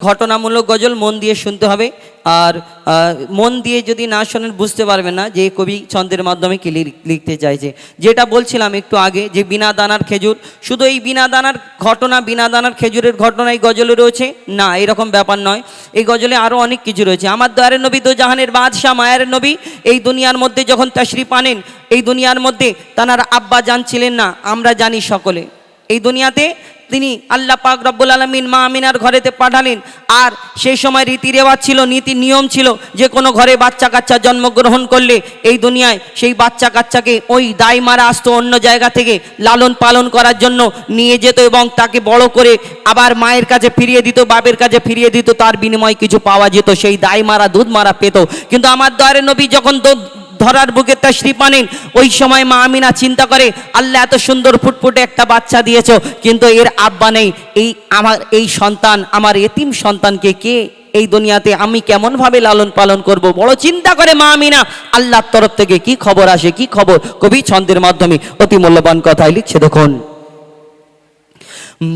ঘটনামূলক গজল মন দিয়ে শুনতে হবে। আর মন দিয়ে যদি না শোনেন বুঝতে পারবেন না যে কবি ছন্দের মাধ্যমে কি লিখতে চাইছে। যেটা বলছিলাম একটু আগে যে বিনা দানার খেজুর, শুধু এই বিনা দানার ঘটনা, বিনা দানার খেজুরের ঘটনা এই গজলে রয়েছে না, এরকম ব্যাপার নয়। এই গজলে আরও অনেক কিছু রয়েছে। আমার দয়ারের নবী দো জাহানের বাদশাহ মায়ের নবী এই দুনিয়ার মধ্যে যখন তাশরিফ আনেন, এই দুনিয়ার মধ্যে তানার আব্বা জান ছিলেন না, আমরা জানি সকলে। এই দুনিয়াতে তিনি আল্লাহ পাক রব্বুল আলামিন মা আমিনার ঘরেতে পাঠালেন। আর সেই সময় রীতি রেওয়াজ ছিল, নীতি নিয়ম ছিল যে কোনো ঘরে বাচ্চা কাচ্চা জন্মগ্রহণ করলে এই দুনিয়ায় সেই বাচ্চা কাচ্চাকে ওই দায় মারা আসতো অন্য জায়গা থেকে লালন পালন করার জন্য নিয়ে যেত এবং তাকে বড় করে আবার মায়ের কাছে ফিরিয়ে দিত, বাপের কাছে ফিরিয়ে দিত, তার বিনিময়ে কিছু পাওয়া যেত, সেই দায় মারা দুধ মারা পেত। কিন্তু আমার দয়ারে নবী যখন ধরার বুকে তাশরিফ আনেন, ওই সময় মা আমিনা চিন্তা করে আল্লাহ এত সুন্দর ফুটফুটে একটা বাচ্চা দিয়েছো, কিন্তু এর আব্বা নেই, আমার এই সন্তান, আমার এতিম সন্তানকে কে এই দুনিয়াতে আমি কেমন ভাবে লালন পালন করব। বড় চিন্তা করে মা আমিনা। আল্লাহর তরফ থেকে কি খবর আসে, কি খবর কবি ছন্দের মাধ্যমে অতি মূল্যবান কথাই লিখছে। দেখুন,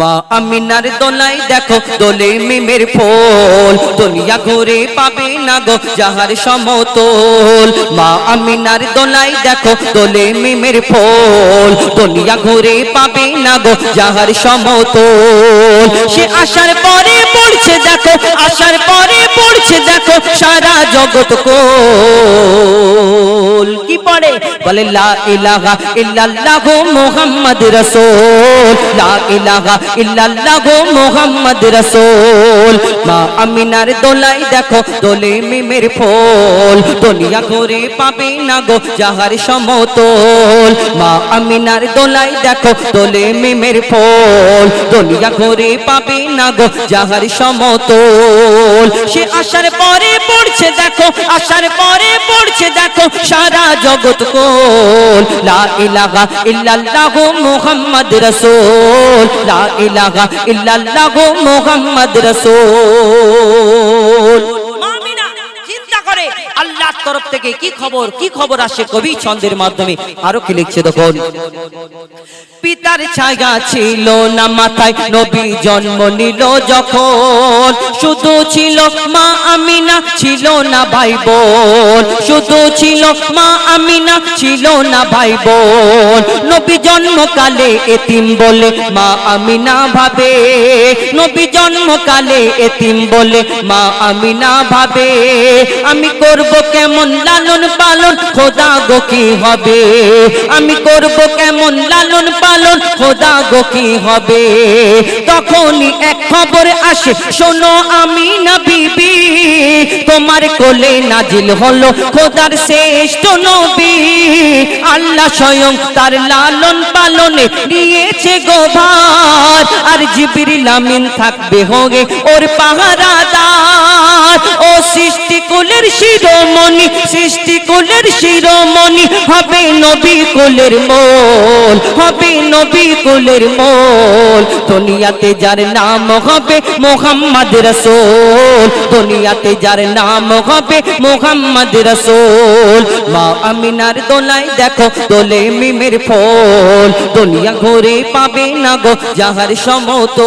মা আমিনার দোলাই দেখো দোলে মিমের ফোল, দুনিয়া ঘুরে পাবে না গো যাহার সমতল। মা আমিনার দোলাই দেখো দোলে মিমের ফোল, দুনিয়া ঘুরে পাবে না গো যাহার সমতল। সে আসার পরে পড়ছে দেখো, আসার পরে পড়ছে দেখো সারা জগৎ কোল। কি পড়ে? বলে লা ইলাহা ইল্লাল্লাহু মুহাম্মদ রাসূল, লা ইলাহা ইল্লাল্লাহু মুহাম্মদ রাসূল। মা আমিনার দোলাই দেখো দোলে মিমের ফোল, দুনিয়া ঘুরে পাবে না গো যাহার সমতল। মা আমিনার দোলাই দেখো দোলে মিমের ফোল, দুনিয়া ঘুরে পাবে না গো যাহার সমতল। সে আসার পরে পড়ছে দেখো, আসার পরে পড়ছে দেখো সারা জগৎ কোল। লা ইলাহা ইল্লাল্লাহু মুহাম্মদ রাসূল, লা ইলাহা ইল্লাল্লাহু মুহাম্মদ রাসূল। চিন্তা করে আল্লাহর তরফ থেকে কি খবর, কি খবর আসে কবি ছন্দের মাধ্যমে আরো কি লিখছে দেখুন। পিতার ছায়া ছিল না মাথায় নবী জন্ম নিল যখন, শুধু ছিল মা আমিনা ছিল না ভাই বোন, শুধু ছিল মা আমিনা ছিল না ভাই বোন। নবী জন্মকালে এতিম বলে মা আমিনা ভাবে, নবী জন্মকালে এতিম বলে মা আমিনা ভাবে, আমি করব কেমন লালন পালন খোদা গো কি হবে, আমি করব কেমন লালন পালন খোদা গো কি হবে। তখনই এক খবর আসে, শোনো আমিনা বিবি, তোমার কোলে নাজিল হলো খোদার শ্রেষ্ঠ নবী। আল্লাহ স্বয়ং তার লালন পালনে নিয়েছে গো ভার, আর জিবরিল আমিন থাকবে হোগে ওর পাহারাদার। ও সৃষ্টি কুলের শিরোমণি, সৃষ্টি কুলের শিরোমণি হবে নবী কুলের মোল, হবে নবী কুলের মোল। দুনিয়াতে যার নাম হবে মুহাম্মদ রাসূল, দুনিয়াতে যার নাম হবে মুহাম্মদ রাসূল। মা আমিনার দোলাই দেখো দোলে মিমের ফোল, দুনিয়া ঘুরে পাবে না গো যাহার সমতল।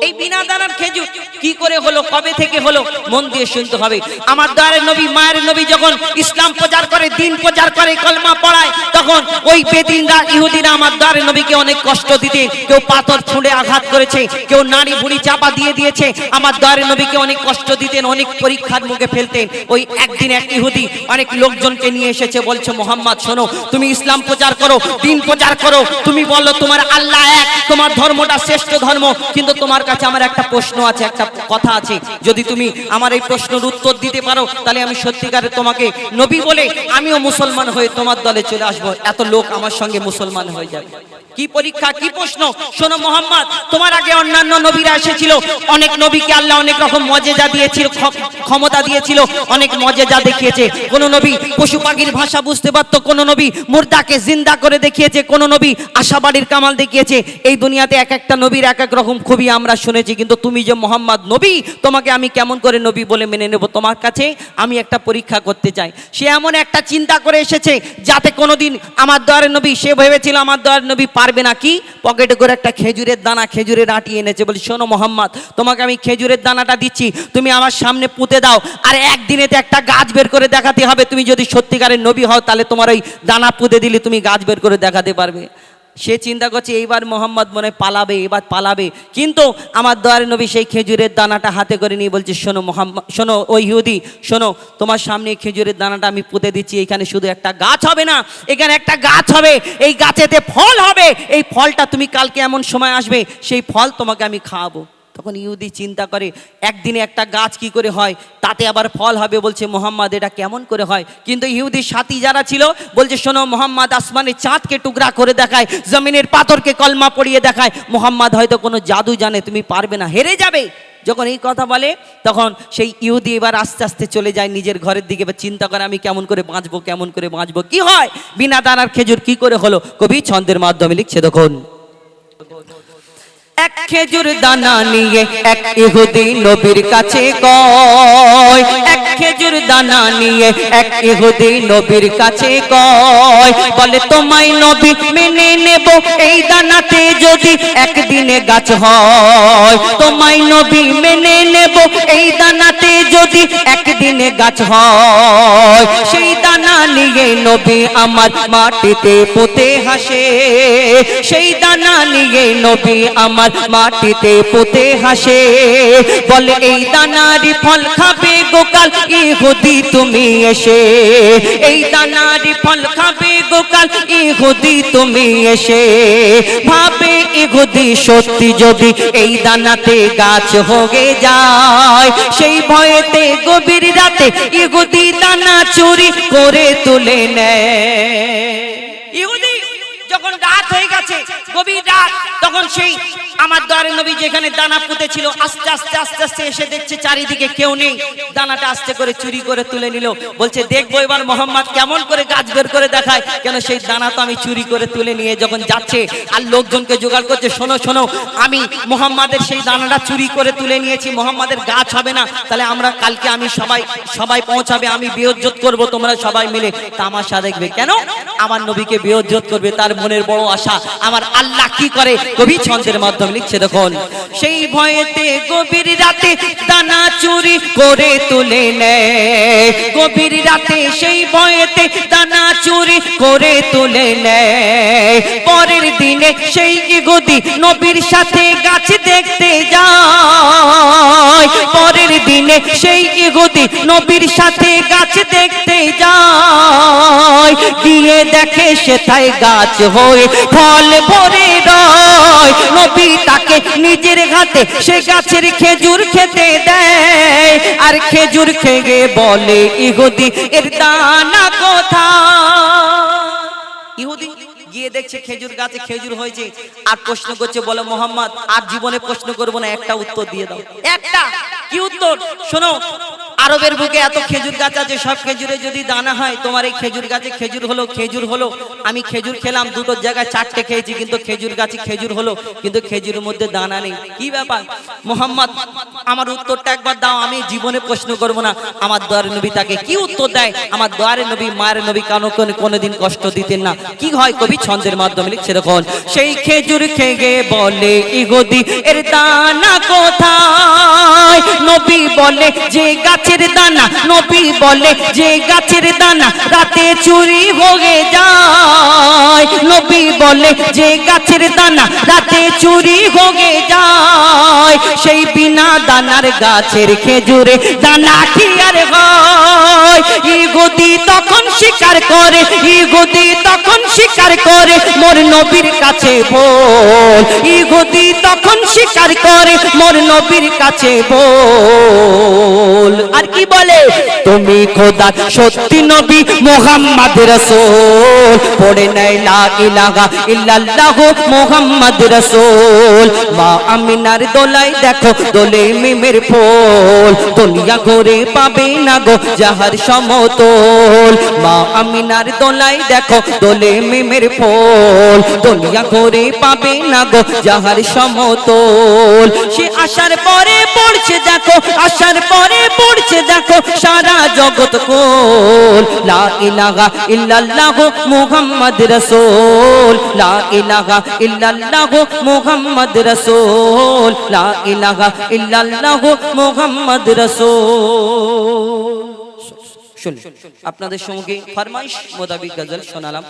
এই বিনা দানার খেজুর কি করে হলো, কবে থেকে হলো, মন দিয়ে শুনতে হবে। আমার দয়ার নবী মায়ের নবী যখন ইসলাম প্রচার করে, দিন প্রচার করে, কলমা পড়ায়, তখন ওই বেদিনরা ইহুদিরা আমার দয়ার নবীকে অনেক কষ্ট দিতে, কেউ পাথর ছুঁড়ে আঘাত করেছে, কেউ নারী বুড়ি চাপা দিয়ে দিয়েছে, আমার দয়ার নবীকে অনেক কষ্ট দিতেন, অনেক পরীক্ষার মুখে ফেলতেন। ওই একদিন এক ইহুদি অনেক লোকজনকে নিয়ে এসেছে, বলছে মোহাম্মদ শোনো, তুমি ইসলাম প্রচার করো, দিন প্রচার করো, তুমি বলো তোমার আল্লাহ এক, তোমার ধর্মটা শ্রেষ্ঠ ধর্ম, কিন্তু তোমার কাছে আমার একটা প্রশ্ন আছে, একটা কথা আছে, যদি তুমি আমার এই প্রশ্নের উত্তর দিতে পারো তাহলে আমি সত্যিকারে তোমাকে নবী বলে আমিও মুসলমান হয়ে তোমার দলে চলে আসবো, এত লোক আমার সঙ্গে মুসলমান হয়ে যাবে। কি পরীক্ষা, কি প্রশ্ন? শোনো মোহাম্মদ, তোমার আগে অন্যান্য নবীরা এসেছিল, অনেক নবীকে আল্লাহ অনেক রকম মজেজা দিয়েছিল, ক্ষমতা দিয়েছিল, অনেক মজেজা দেখিয়েছে। কোন নবী পশু পাখির ভাষা বুঝতে পারতো, কোন নবী মুর্দাকে জিন্দা করে দেখিয়েছে, কোন নবী আশাবাড়ির কামাল দেখিয়েছে। এই দুনিয়াতে এক একটা নবীর এক এক রকম খুবই আমরা শুনেছি, কিন্তু তুমি যে মোহাম্মদ নবী, তোমাকে আমি কেমন করে নবী বলে মেনে নেব? তোমার কাছে আমি একটা পরীক্ষা করতে চাই। সে এমন একটা চিন্তা করে এসেছে যাতে কোনোদিন আমার দয়ার নবী, সে ভেবেছিল আমার দয়ার নবী পারবে না। কি পকেটে করে একটা খেজুরের দানা, খেজুরের আটি এনেছে, বলি শোনো মোহাম্মদ, তোমাকে আমি খেজুরের দানাটা দিচ্ছি, তুমি আমার সামনে পুঁতে দাও, আর একদিনেতে একটা গাছ বের করে দেখাতে হবে। তুমি যদি সত্যিকারের নবী হও তাহলে তোমার ওই দানা পুঁতে দিলে তুমি গাছ বের করে দেখাতে পারবে। সে চিন্তা করছে এইবার মোহাম্মদ মনে পালাবে, এবার পালাবে, কিন্তু আমার দয়ার নবী সেই খেজুরের দানাটা হাতে করে নিয়ে বলছে শোনো মোহাম্মদ, শোনো ওই ইহুদি, শোনো তোমার সামনে খেজুরের দানাটা আমি পুঁতে দিচ্ছি, এখানে শুধু একটা গাছ হবে না, এখানে একটা গাছ হবে, এই গাছেতে ফল হবে, এই ফলটা তুমি কালকে এমন সময় আসবে সেই ফল তোমাকে আমি খাওয়াবো। তখন ইহুদি চিন্তা করে একদিনে একটা গাছ কি করে হয়, তাতে আবার ফল হবে, বলছে মোহাম্মদ এটা কেমন করে হয়। কিন্তু ইহুদির সাথী যারা ছিল বলছে শোনো মোহাম্মদ আসমানের চাঁদকে টুকরা করে দেখায়, জমিনের পাথরকে কলমা পড়িয়ে দেখায়, মোহাম্মদ হয়তো কোনো জাদু জানে, তুমি পারবে না, হেরে যাবে। যখন এই কথা বলে তখন সেই ইহুদি এবার আস্তে আস্তে চলে যায় নিজের ঘরের দিকে, এবার চিন্তা করে আমি কেমন করে বাঁচবো, কেমন করে বাঁচবো, কি হয় বিনা দানার খেজুর কি করে হলো। কবি ছন্দের মাধ্যমে লিখছে দেখুন, এক খেজুর দানা নিয়ে এক ইহুদি নবীর কাছে কয়, এক খেজুর দানা নিয়ে এক ইহুদি নবীর কাছে কয়, বলে তোমায় নবী মেনে নেব এই দানাতে যদি একদিনে গাছ হয়, তোমায় নবী মেনে নেব এই দানাতে যদি একদিনে গাছ হয়। সেই দানা নিয়ে নবী আমার মাটিতে পুঁতে হাসে, সেই দানা নিয়ে নবী আমার মাটিতে পুঁতে হাসে, বলে এই দানারি ফল খাবে গোকাল ইহুদি তুমি এসে, এই দানারি ফল খাবে গোকাল ইহুদি তুমি এসে। ভাবে ইহুদি সত্যি যদি এই দানাতে গাছ হয়ে যায়, সেই ভয়েতে গভীর রাতে ইহুদি দানা চুরি করে তুলে নেয়। ইহুদি যখন রাত হয়ে গেছে, গভীর রাত, তখন সেই আমার দয়ার নবী যেখানে দানা পুঁতে ছিল আস্তে আস্তে আস্তে আস্তে এসে দেখছে চারিদিকে কেউ নেই, দানাটা আস্তে করে চুরি করে তুলে নিল। বলছে দেখবো এবার মোহাম্মদ কেমন করে গাছ বের করে দেখায়, কেন সেই দানা তো আমি চুরি করে তুলে নিয়ে যখন যাচ্ছে আর লোকজনকে জোগাড় করছে, শোনো শোনো আমি মোহাম্মদের সেই দানাটা চুরি করে তুলে নিয়েছি, মোহাম্মদের গাছ হবে না, তাহলে আমরা কালকে আমি সবাই পৌঁছাবে, আমি বিয়োজ্জত করব, তোমরা সবাই মিলে তামাশা দেখবে। কেন আমার নবীকে বিয়োজ্জত করবে, তার মনের বড় আশা। আমার আল্লাহ কি করে কবি ছন্দের মাধ্যমে লিখছে দেখুন, সেই ভয়েতে গভীর রাতে দানা চুরি করে তুলে নেয়, গভীর রাতে সেই ভয়েতে দানা চুরি করে তুলে নেয়। পরের দিনে সেই ইহুদি নবীর সাথে গাছ দেখতে যায়, পরের দিনে সেই ইহুদি নবীর সাথে গাছ দেখতে যায়, গিয়ে দেখে সেথায় গাছ হয়ে ফল ভরে রয়। নবী তাকে নিজের হাতে সে গাছের খেজুর খেতে দেয়, আর খেজুর খেয়ে বলে ইহুদি এর দানা কোথায়। ইহুদি গিয়ে দেখছে খেজুর গাছে খেজুর হয়েছে, আর প্রশ্ন করছে, বলে মোহাম্মদ আর জীবনে প্রশ্ন করবো না, একটা উত্তর দিয়ে দাও। একটা কি উত্তর? শোনো, আরবের বুকে এত খেজুর গাছ আছে, সব খেজুরে যদি দানা হয়, তোমার এই খেজুর গাছে খেজুর হলো, আমি খেজুর খেলাম, দুটো জায়গায় চারটে খেয়েছি, কিন্তু খেজুর গাছে খেজুর হলো, কিন্তু খেজুরের মধ্যে দানা নেই, কি ব্যাপার? মোহাম্মদ আমার উত্তরটা একবার দাও, আমি জীবনে প্রশ্ন করব না। আমার দয়ার নবী তাকে কি উত্তর দেয়? আমার দয়ার নবী মায়ের নবী কোনোদিন কষ্ট দিতেন না। কি হয় কবি ছন্দের মাধ্যমে লিখছে দেখুন, সেই খেজুর খেয়ে বলে ইহুদি এর দানা কোথায়। নবী বলে যে গাছের দানা, নবী বলে যে গাছের দানা রাতে চুরি হয়ে যায়, নবী বলে যে গাছের দানা রাতে চুরি হয়ে যায়, সেই বিনা দানার গাছের খেজুরে দানা কি আর হয়। ইহুদি তখন স্বীকার করে, ইহুদি তখন স্বীকার করে মোর নবীর কাছে বল, ইহুদি তখন স্বীকার করে মোর নবীর কাছে বল। আর কি বলে, তুমি খোদার সত্যি নবী মুহাম্মদ রাসূল, পড়ে নাই লা ইলাহা ইল্লাল্লাহু মুহাম্মদ রাসূল। মা আমিনার দোলাই দেখো দোলে মিমের ফল দুনিয়া ঘুরে পাবে না গো যাহার সমতল মা আমিনার দোলাই দেখো দোলে মিমের ফল দুনিয়া ঘুরে পাবে না গো যাহার সমতল সে আসার পরে পড়ছে দেখো আসার পরে পড়ছে দেখো সারা জগৎ কোল লা ইলাহা ইল্লাল্লাহু মুহাম্মদ রাসূল লা ইলাহা ইল্লাল্লাহু মুহাম্মদ রাসূল লা ইলাহা ইল্লাল্লাহু মুহাম্মদ রাসূল। শুনুন আপনাদের সঙ্গে ফরমাইশ মোতাবিক গজল শোনালাম।